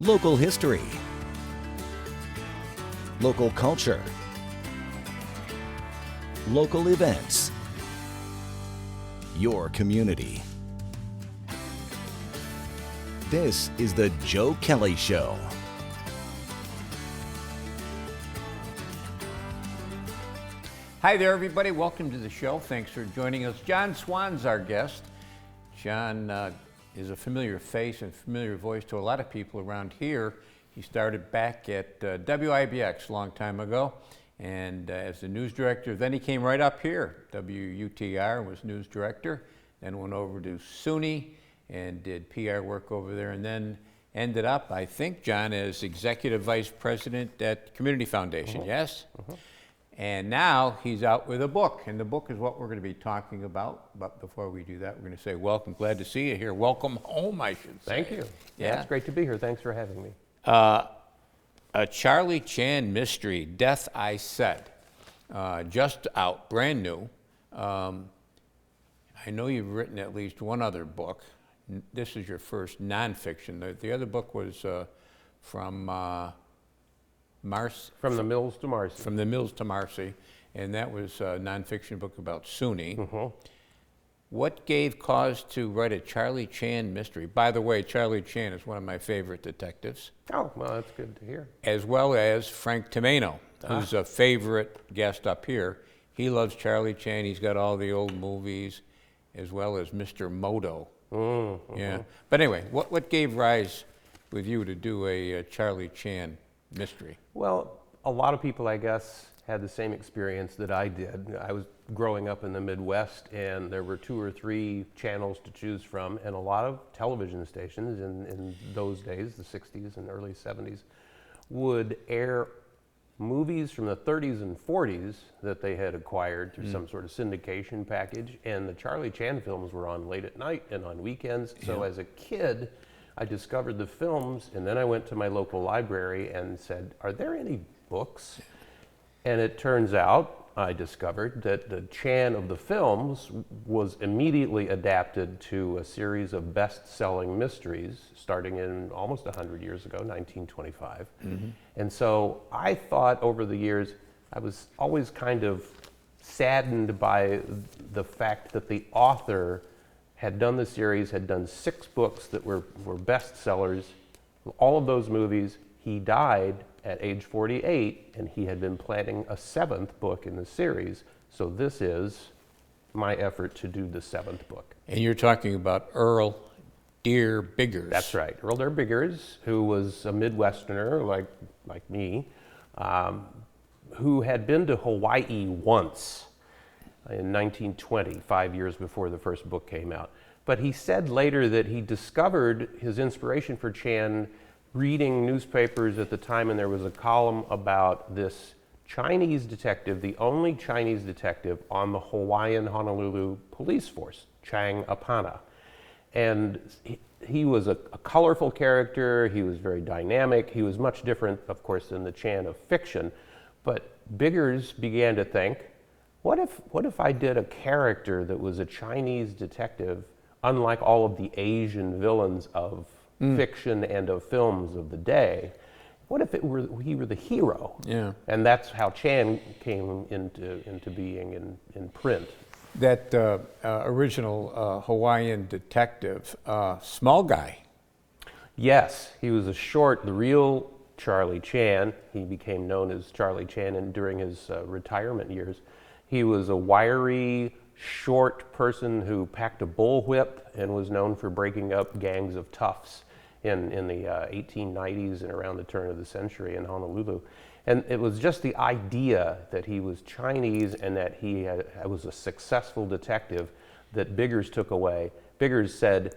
Local history. Local culture. Local events. Your community. This is the Joe Kelly Show. Hi there, everybody. Welcome to the show. Thanks for joining us. John Swann's our guest. John is a familiar face and familiar voice to a lot of people around here. He started back at WIBX a long time ago, and as the news director. Then he came right up here. WUTR was news director, then went over to SUNY and did PR work over there, and then ended up, I think, John, as executive vice president at Community Foundation, yes? And now he's out with a book, and the book is what we're going to be talking about. But before we do that, we're going to say welcome. Glad to see you here. Welcome home, I should say. Thank you. Yeah, it's great to be here. Thanks for having me. A Charlie Chan mystery, Death I Said, just out, brand new. I know you've written at least one other book. This is your first nonfiction. The other book was from the Mills to Marcy. From the Mills to Marcy, and that was a nonfiction book about SUNY. What gave cause to write a Charlie Chan mystery? By the way, Charlie Chan is one of my favorite detectives. Oh, well, that's good to hear. As well as Frank Tomeno, who's a favorite guest up here. He loves Charlie Chan. He's got all the old movies, as well as Mr. Moto. Yeah. But anyway, what gave rise with you to do a Charlie Chan mystery? Well, a lot of people, I guess, had the same experience that I did. I was growing up in the Midwest, and there were 2 or 3 channels to choose from, and a lot of television stations in those days, the 60s and early 70s, would air movies from the 30s and 40s that they had acquired through some sort of syndication package, and the Charlie Chan films were on late at night and on weekends. So as a kid, I discovered the films, and then I went to my local library and said, are there any books? And it turns out, I discovered that the Chan of the films was immediately adapted to a series of best-selling mysteries starting in almost 100 years ago, 1925. And so I thought over the years, I was always kind of saddened by the fact that the author had done the series, had done 6 books that were bestsellers, all of those movies. He died at age 48, and he had been planning a 7th book in the series. So this is my effort to do the 7th book. And you're talking about Earl Dear Biggers. That's right, Earl Dear Biggers, who was a Midwesterner like me, who had been to Hawaii once in 1920, 5 years before the first book came out. But he said later that he discovered his inspiration for Chan reading newspapers at the time, and there was a column about this Chinese detective, the only Chinese detective on the Hawaiian Honolulu police force, Chang Apana. And he was a colorful character, he was very dynamic, he was much different, of course, than the Chan of fiction. But Biggers began to think, what if I did a character that was a Chinese detective, unlike all of the Asian villains of fiction and of films of the day? What if he were the hero? Yeah. And that's how Chan came into being in print. That original Hawaiian detective, small guy. Yes, he was the real Charlie Chan. He became known as Charlie Chan during his retirement years. He was a wiry, short person who packed a bullwhip and was known for breaking up gangs of toughs in the 1890s and around the turn of the century in Honolulu. And it was just the idea that he was Chinese and that he was a successful detective that Biggers took away. Biggers said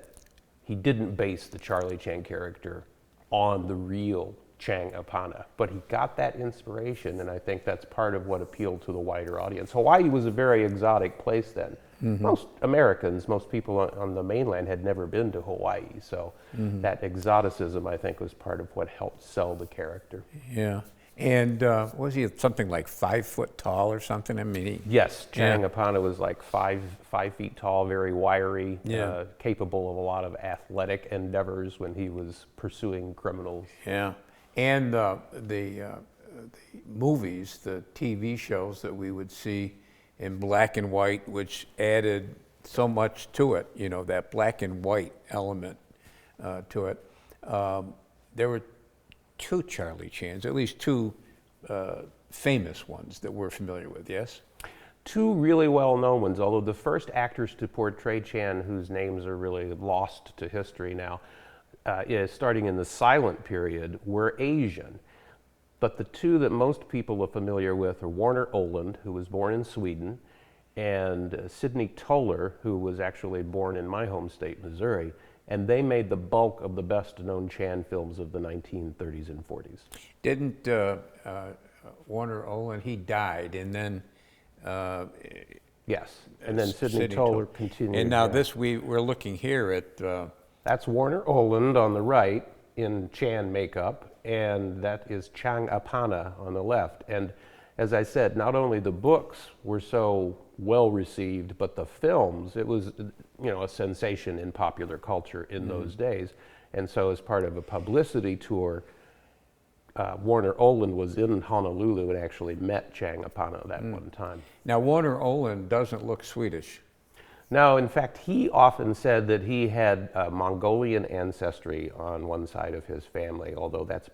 he didn't base the Charlie Chan character on the real Chang Apana, but he got that inspiration, and I think that's part of what appealed to the wider audience. Hawaii was a very exotic place then. Most Americans, most people on the mainland had never been to Hawaii, so that exoticism, I think, was part of what helped sell the character. Yeah. And was he something like 5 foot tall or something? I mean, Yes, Chang Apana was like 5 feet tall, very wiry, Yeah. capable of a lot of athletic endeavors when he was pursuing criminals. yeah. And the movies, the TV shows that we would see in black and white, which added so much to it, you know, that black and white element to it. There were 2 Charlie Chans, at least 2 famous ones that we're familiar with, yes? 2 really well-known ones, although the first actors to portray Chan, whose names are really lost to history now, starting in the silent period, were Asian. But the 2 that most people are familiar with are Warner Oland, who was born in Sweden, and Sidney Toler, who was actually born in my home state, Missouri. And they made the bulk of the best-known Chan films of the 1930s and 40s. Didn't Warner Oland, he died, and then... Yes, and then Sidney Toler continued. And now yeah. this, we're looking here at... That's Warner Oland on the right in Chan makeup, and that is Chang Apana on the left. And as I said, not only the books were so well received, but the films, it was, you know, a sensation in popular culture in those days. And so as part of a publicity tour, Warner Oland was in Honolulu and actually met Chang Apana that one time. Now, Warner Oland doesn't look Swedish. No, in fact, he often said that he had Mongolian ancestry on one side of his family, although that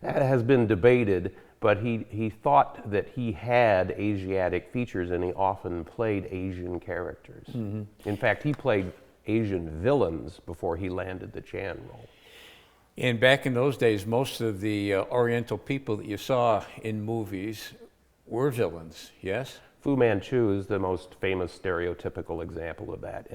has been debated. But he thought that he had Asiatic features, and he often played Asian characters. In fact, he played Asian villains before he landed the Chan role. And back in those days, most of the Oriental people that you saw in movies were villains, yes? Fu Manchu is the most famous stereotypical example of that.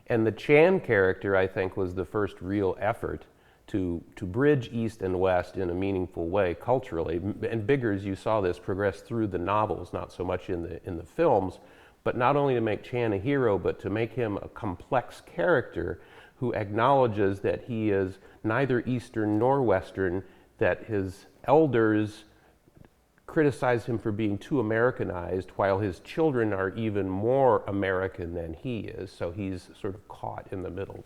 And the Chan character, I think, was the first real effort to bridge East and West in a meaningful way culturally. And Biggers, you saw this progress through the novels, not so much in the films, but not only to make Chan a hero, but to make him a complex character who acknowledges that he is neither Eastern nor Western, that his elders criticize him for being too Americanized, while his children are even more American than he is. So he's sort of caught in the middle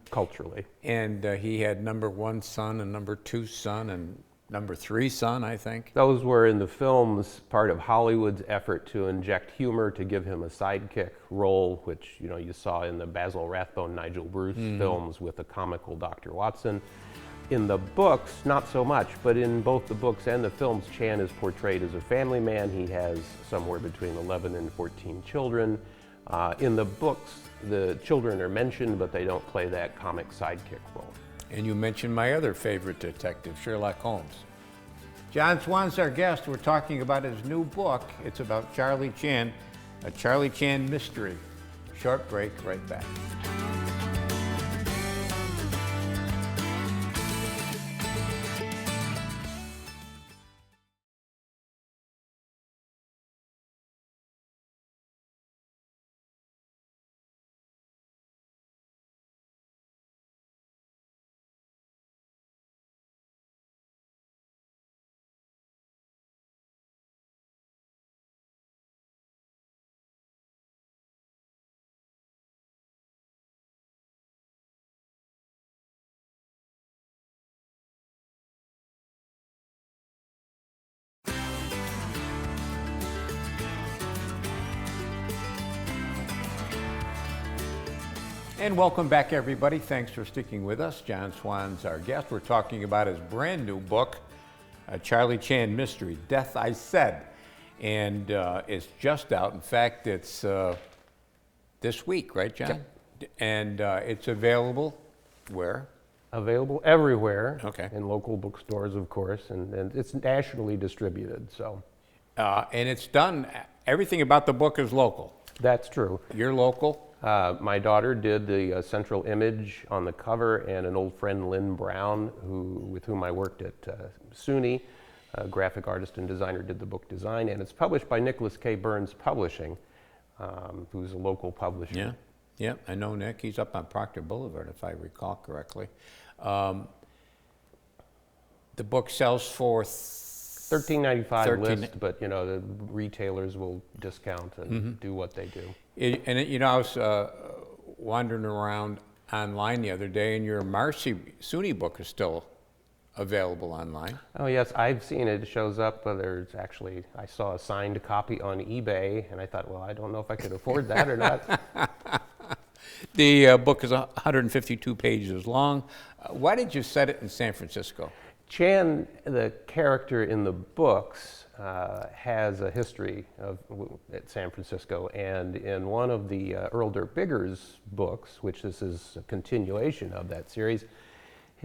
culturally. And he had number 1 son and number 2 son and number 3 son, I think. Those were in the films part of Hollywood's effort to inject humor, to give him a sidekick role, which you saw in the Basil Rathbone, Nigel Bruce films with the comical Dr. Watson. In the books, not so much, but in both the books and the films, Chan is portrayed as a family man. He has somewhere between 11 and 14 children. In the books, the children are mentioned, but they don't play that comic sidekick role. And you mentioned my other favorite detective, Sherlock Holmes. John Swann's our guest. We're talking about his new book. It's about Charlie Chan, a Charlie Chan mystery. Short break, right back. And welcome back, everybody. Thanks for sticking with us. John Swann's our guest. We're talking about his brand new book, A Charlie Chan Mystery, Death I Said. And it's just out. In fact, it's this week, right, John? Yep. And it's available where? Available everywhere. Okay. In local bookstores, of course, and it's nationally distributed. So. And it's done, everything about the book is local. That's true. You're local? My daughter did the central image on the cover, and an old friend, Lynn Brown, with whom I worked at SUNY, a graphic artist and designer, did the book design, and it's published by Nicholas K. Burns Publishing, who's a local publisher. Yeah, I know Nick. He's up on Proctor Boulevard, if I recall correctly. The book sells for $13.95 list, but you know the retailers will discount and do what they do. You know, I was wandering around online the other day, and your Marcy Sunni book is still available online. Oh yes, I've seen it. It shows up. There's actually, I saw a signed copy on eBay, and I thought, well, I don't know if I could afford that or not. The book is 152 pages long. Why did you set it in San Francisco? Chan, the character in the books, has a history at San Francisco, and in one of the Earl Dirk Biggers books, which this is a continuation of that series,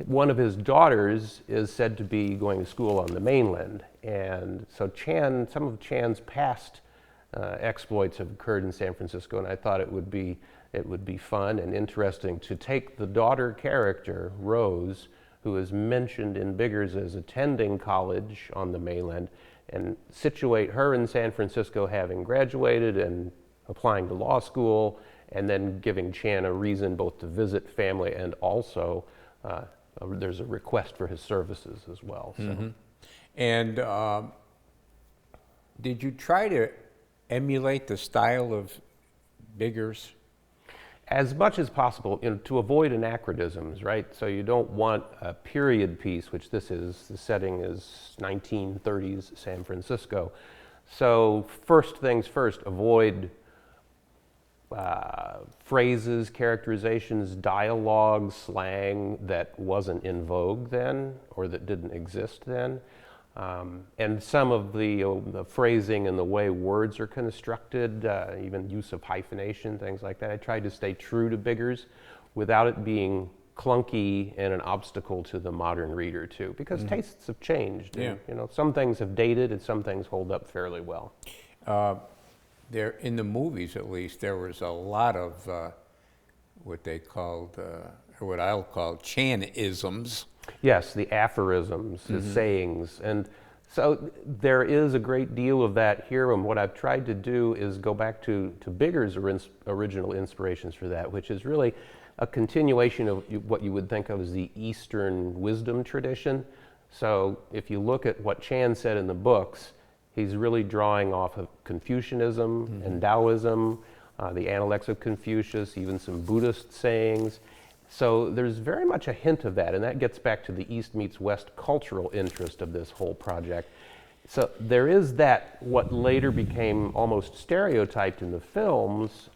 one of his daughters is said to be going to school on the mainland, and so some of Chan's past exploits have occurred in San Francisco, and I thought it would be fun and interesting to take the daughter character, Rose, who is mentioned in Biggers as attending college on the mainland, and situate her in San Francisco having graduated and applying to law school, and then giving Chan a reason both to visit family and also there's a request for his services as well. So. And did you try to emulate the style of Biggers? As much as possible, you know, to avoid anachronisms, right? So you don't want a period piece, which this is. The setting is 1930s San Francisco. So first things first, avoid phrases, characterizations, dialogue, slang that wasn't in vogue then or that didn't exist then. And some of the phrasing and the way words are constructed, even use of hyphenation, things like that. I tried to stay true to Biggers without it being clunky and an obstacle to the modern reader too, because tastes have changed. Yeah. And, you know, some things have dated and some things hold up fairly well. There, in the movies at least, there was a lot of what they called, or what I'll call, Chan-isms. Yes, the aphorisms, the sayings. And so there is a great deal of that here, and what I've tried to do is go back to Biggers' original inspirations for that, which is really a continuation of what you would think of as the Eastern wisdom tradition. So if you look at what Chan said in the books, he's really drawing off of Confucianism and Taoism, the Analects of Confucius, even some Buddhist sayings. So there's very much a hint of that, and that gets back to the East meets West cultural interest of this whole project. So there is that, what later became almost stereotyped in the films,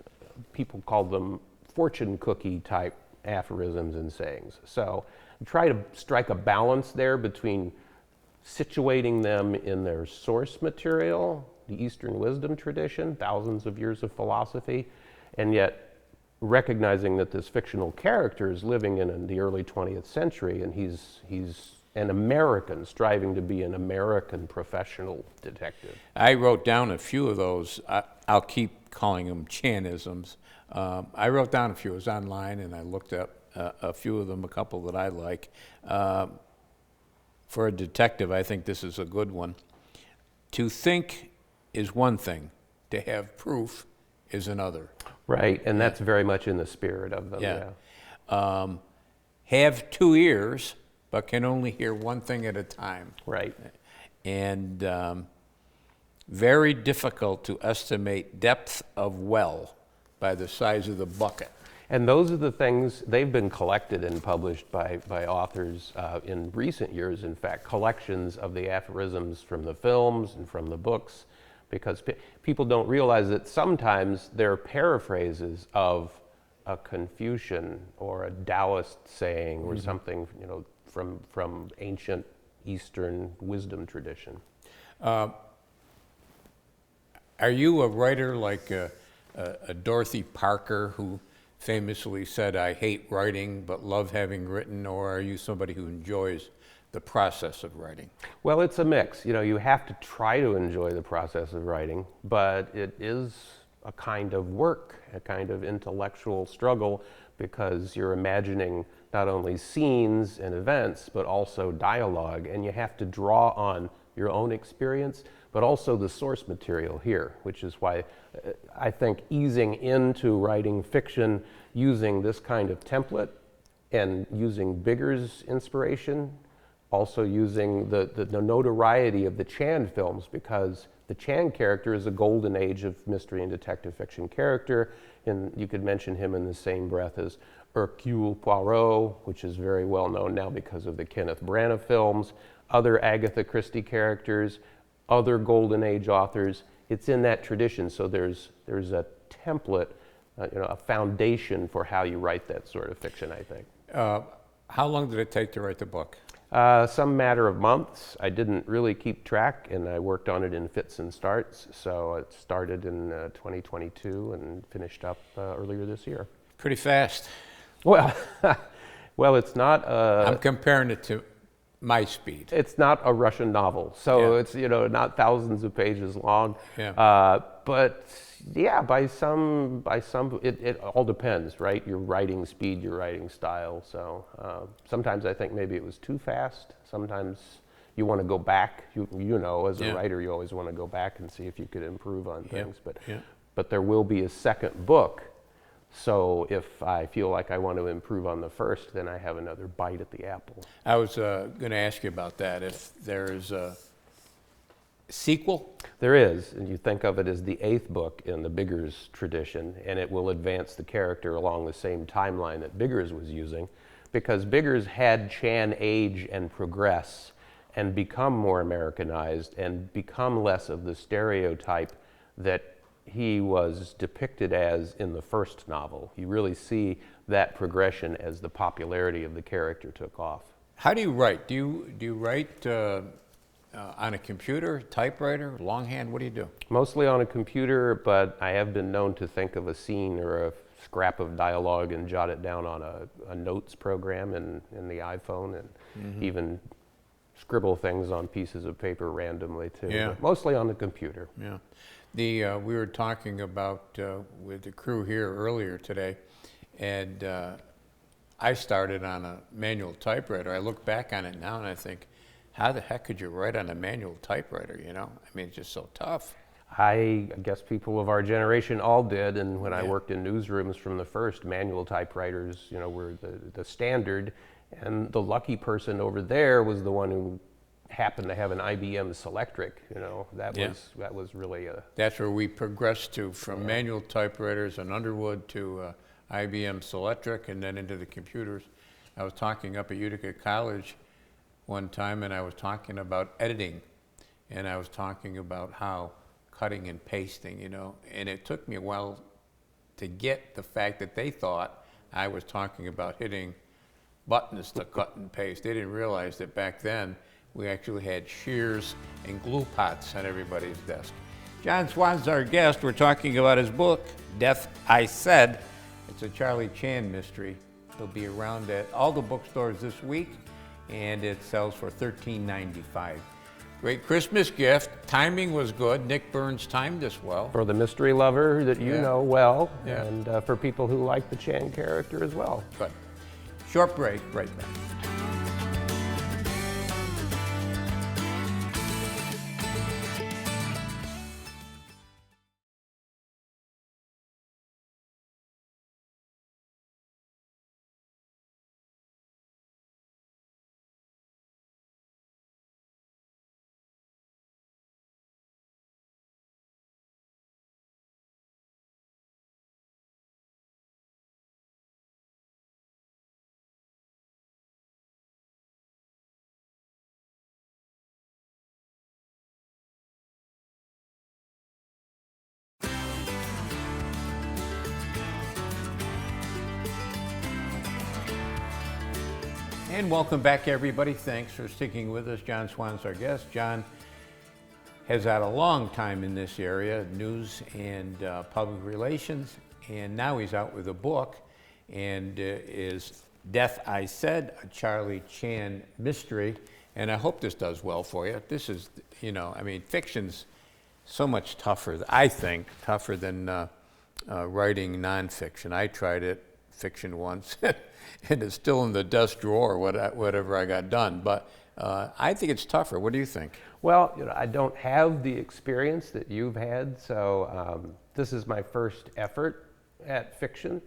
people called them fortune cookie type aphorisms and sayings. So try to strike a balance there between situating them in their source material, the Eastern wisdom tradition, thousands of years of philosophy, and yet recognizing that this fictional character is living in the early 20th century, and he's an American striving to be an American professional detective. I wrote down a few of those. I'll keep calling them Chan-isms. I wrote down a few. It was online, and I looked up a few of them, a couple that I like. For a detective, I think this is a good one. To think is one thing. To have proof is another. Right, and that's very much in the spirit of them. Yeah. Have two ears, but can only hear one thing at a time. Right. And very difficult to estimate depth of well by the size of the bucket. And those are the things, they've been collected and published by authors in recent years, in fact, collections of the aphorisms from the films and from the books, because people don't realize that sometimes they're paraphrases of a Confucian or a Taoist saying or something, you know, from ancient Eastern wisdom tradition. Are you a writer like a Dorothy Parker, who famously said, "I hate writing but love having written," or are you somebody who enjoys the process of writing? Well, it's a mix. You know, you have to try to enjoy the process of writing, but it is a kind of work, a kind of intellectual struggle, because you're imagining not only scenes and events, but also dialogue, and you have to draw on your own experience, but also the source material here, which is why I think easing into writing fiction using this kind of template and using Biggers' inspiration also using the notoriety of the Chan films, because the Chan character is a golden age of mystery and detective fiction character, and you could mention him in the same breath as Hercule Poirot, which is very well known now because of the Kenneth Branagh films, other Agatha Christie characters, other golden age authors. It's in that tradition, so there's a template, a foundation for how you write that sort of fiction, I think. How long did it take to write the book? Some matter of months. I didn't really keep track, and I worked on it in fits and starts. So it started in 2022 and finished up earlier this year. Pretty fast. Well, well, it's not. I'm comparing it to my speed. It's not a Russian novel, so Yeah. it's not thousands of pages long. Yeah. But yeah, by some, it all depends, right? Your writing speed, your writing style. So sometimes I think maybe it was too fast. Sometimes you want to go back. As a writer, you always want to go back and see if you could improve on things. But there will be a second book. So if I feel like I want to improve on the first, then I have another bite at the apple. I was going to ask you about that. If there's a sequel? There is, and you think of it as the 8th book in the Biggers tradition, and it will advance the character along the same timeline that Biggers was using, because Biggers had Chan age and progress and become more Americanized and become less of the stereotype that he was depicted as in the first novel. You really see that progression as the popularity of the character took off. How do you write? Do you write on a computer, typewriter, longhand? What do you do? Mostly on a computer, but I have been known to think of a scene or a scrap of dialogue and jot it down on a notes program in the iPhone, and even scribble things on pieces of paper randomly too. Yeah. But mostly on the computer. Yeah. We were talking about with the crew here earlier today, and I started on a manual typewriter. I look back on it now and I think, how the heck could you write on a manual typewriter, I mean, it's just so tough. I guess people of our generation all did, and when I Yeah. worked in newsrooms from the first, manual typewriters, were the standard, and the lucky person over there was the one who happened to have an IBM Selectric. That was really a... That's where we progressed to, from manual typewriters and Underwood to IBM Selectric, and then into the computers. I was talking up at Utica College one time, and I was talking about editing, and I was talking about how cutting and pasting, and it took me a while to get the fact that they thought I was talking about hitting buttons to cut and paste. They didn't realize that back then we actually had shears and glue pots on everybody's desk. John Swann's our guest. We're talking about his book, Death I Said. It's a Charlie Chan mystery. It'll be around at all the bookstores this week, and it sells for $13.95. Great Christmas gift. Timing was good. Nick Burns timed this well. For the mystery lover that you know well, Yeah. and for people who like the Chan character as well. Good. Short break, right back. And welcome back, everybody. Thanks for sticking with us. John Swann's our guest. John has had a long time in this area, news and public relations, and now he's out with a book, and is Death I Said, a Charlie Chan mystery, and I hope this does well for you. This is, fiction's so much tougher, I think, tougher than writing nonfiction. I tried it, fiction once, and it's still in the desk drawer, whatever I got done. But I think it's tougher. What do you think? Well, I don't have the experience that you've had, so this is my first effort at fiction,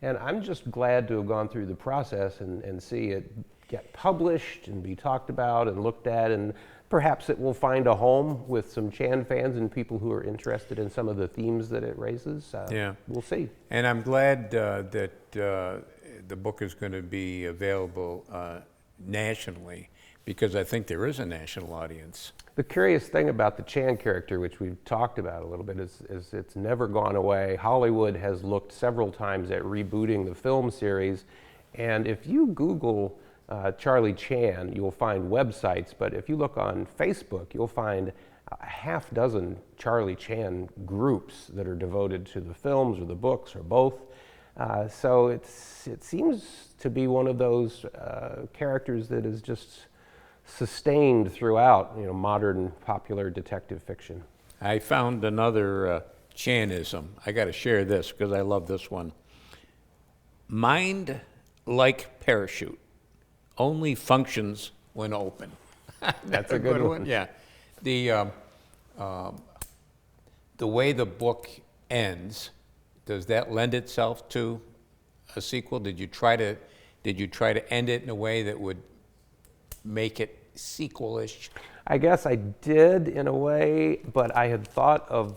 and I'm just glad to have gone through the process and see it get published and be talked about and looked at, and perhaps it will find a home with some Chan fans and people who are interested in some of the themes that it raises. Yeah. We'll see. And I'm glad that the book is going to be available nationally, because I think there is a national audience. The curious thing about the Chan character, which we've talked about a little bit, is it's never gone away. Hollywood has looked several times at rebooting the film series, and if you Google Charlie Chan, you'll find websites, but if you look on Facebook, you'll find a half dozen Charlie Chan groups that are devoted to the films or the books or both. So it seems to be one of those characters that is just sustained throughout, modern popular detective fiction. I found another Chanism. I got to share this because I love this one. Mind like parachute, only functions when open. That's a good one. Yeah. The way the book ends, does that lend itself to a sequel? Did you try to end it in a way that would make it sequel-ish? I guess I did in a way, but I had thought of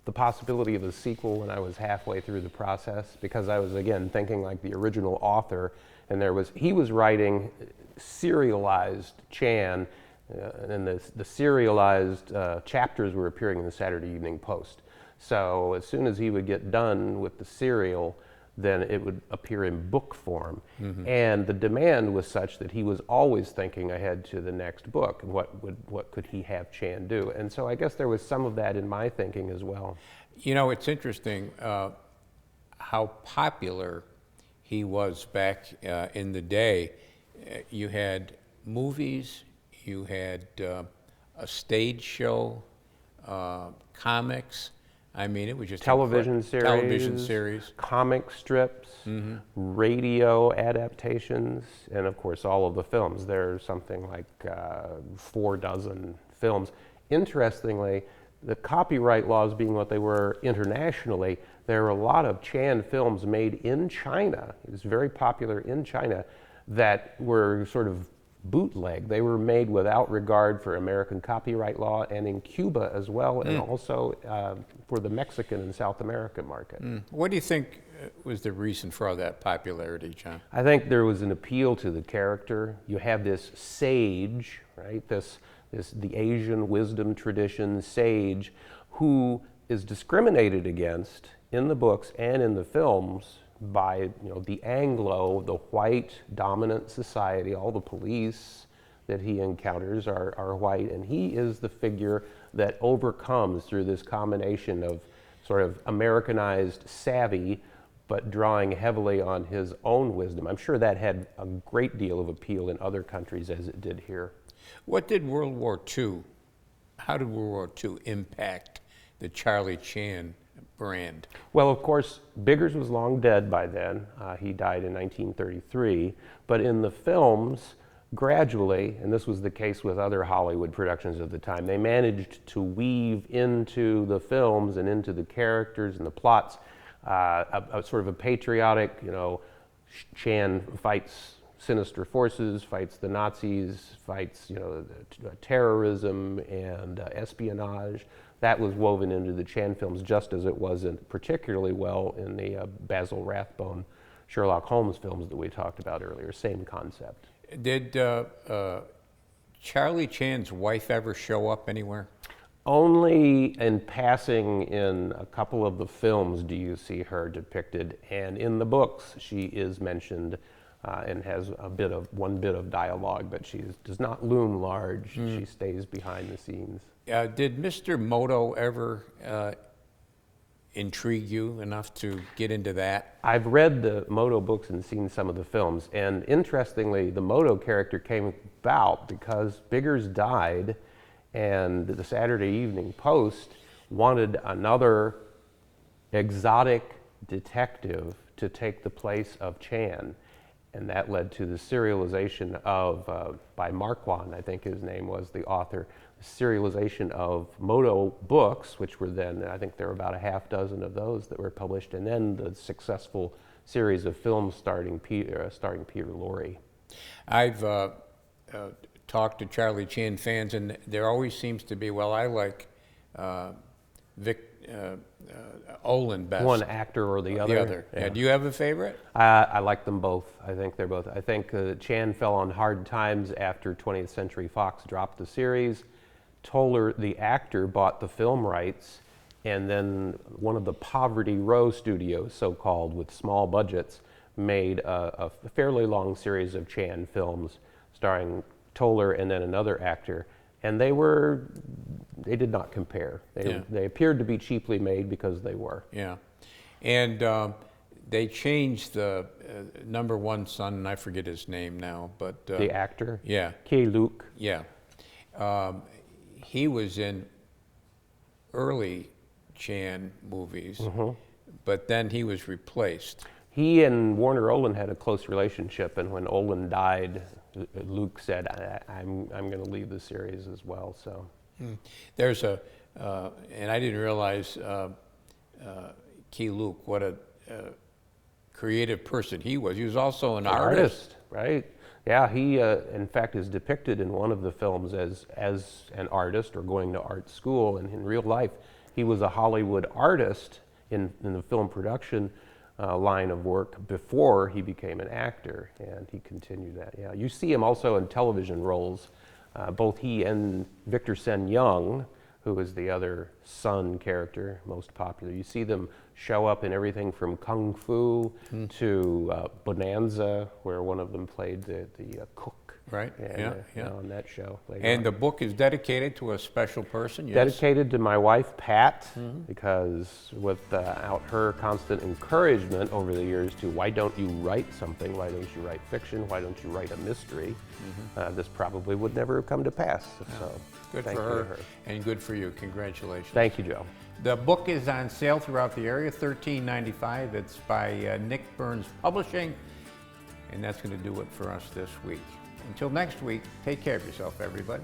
the possibility of a sequel when I was halfway through the process, because I was, again, thinking like the original author, and he was writing serialized Chan, and the serialized chapters were appearing in the Saturday Evening Post. So as soon as he would get done with the serial, then it would appear in book form. Mm-hmm. And the demand was such that he was always thinking ahead to the next book, and what could he have Chan do? And so I guess there was some of that in my thinking as well. It's interesting how popular he was back in the day. You had movies, you had a stage show, comics. I mean, it was just television series, comic strips, mm-hmm. radio adaptations, and of course all of the films. There's something like 4 dozen films. Interestingly, the copyright laws being what they were internationally, there are a lot of Chan films made in China. It was very popular in China that were sort of bootleg. They were made without regard for American copyright law, and in Cuba as well, and also for the Mexican and South American market. What do you think was the reason for all that popularity, John? I think there was an appeal to the character. You have this sage, right? The Asian wisdom tradition sage, who is discriminated against in the books and in the films by the Anglo, the white dominant society. All the police that he encounters are white, and he is the figure that overcomes through this combination of sort of Americanized savvy, but drawing heavily on his own wisdom. I'm sure that had a great deal of appeal in other countries as it did here. How did World War II impact the Charlie Chan brand? Well, of course, Biggers was long dead by then. He died in 1933. But in the films, gradually, and this was the case with other Hollywood productions of the time, they managed to weave into the films and into the characters and the plots a sort of a patriotic, Chan fights sinister forces, fights the Nazis, fights terrorism and espionage. That was woven into the Chan films, just as it was particularly well in the Basil Rathbone Sherlock Holmes films that we talked about earlier. Same concept. Did Charlie Chan's wife ever show up anywhere? Only in passing in a couple of the films do you see her depicted, and in the books she is mentioned and has one bit of dialogue, but she does not loom large. She stays behind the scenes. Did Mr. Moto ever intrigue you enough to get into that? I've read the Moto books and seen some of the films, and interestingly, the Moto character came about because Biggers died, and the Saturday Evening Post wanted another exotic detective to take the place of Chan. And that led to the serialization of, by Marquand, I think his name was, the author, serialization of Moto books, which were then, I think there were about a half dozen of those that were published, and then the successful series of films starring Peter Lorre. I've talked to Charlie Chan fans, and there always seems to be, well, I like Olin best. One actor or the other. The other. Yeah. Do you have a favorite? I like them both. I think they're both. I think Chan fell on hard times after 20th Century Fox dropped the series. Toller, the actor, bought the film rights, and then one of the Poverty Row studios, so-called, with small budgets, made a fairly long series of Chan films starring Toller and then another actor. And they did not compare. They appeared to be cheaply made because they were. Yeah. And they changed the number one son, and I forget his name now, but... the actor? Yeah. Luke. Yeah. He was in early Chan movies, but then he was replaced. He and Warner Olin had a close relationship, and when Olin died, Luke said, I'm going to leave the series as well. So there's and I didn't realize Luke, what a creative person he was. He was also an artist. Right? Yeah, he in fact is depicted in one of the films as an artist or going to art school, and in real life he was a Hollywood artist in the film production line of work before he became an actor, and he continued that. Yeah, you see him also in television roles. Both he and Victor Sen Young, who is the other son character, most popular. You see them show up in everything from Kung Fu to Bonanza, where one of them played the cook. Right. And, on that show. And the book is dedicated to a special person. Yes. Dedicated to my wife, Pat, because without her constant encouragement over the years to why don't you write something, why don't you write fiction, why don't you write a mystery, this probably would never have come to pass. So good for her, and good for you. Congratulations. Thank you, Joe. The book is on sale throughout the area, $13.95. It's by Nick Burns Publishing, and that's going to do it for us this week. Until next week, take care of yourself, everybody.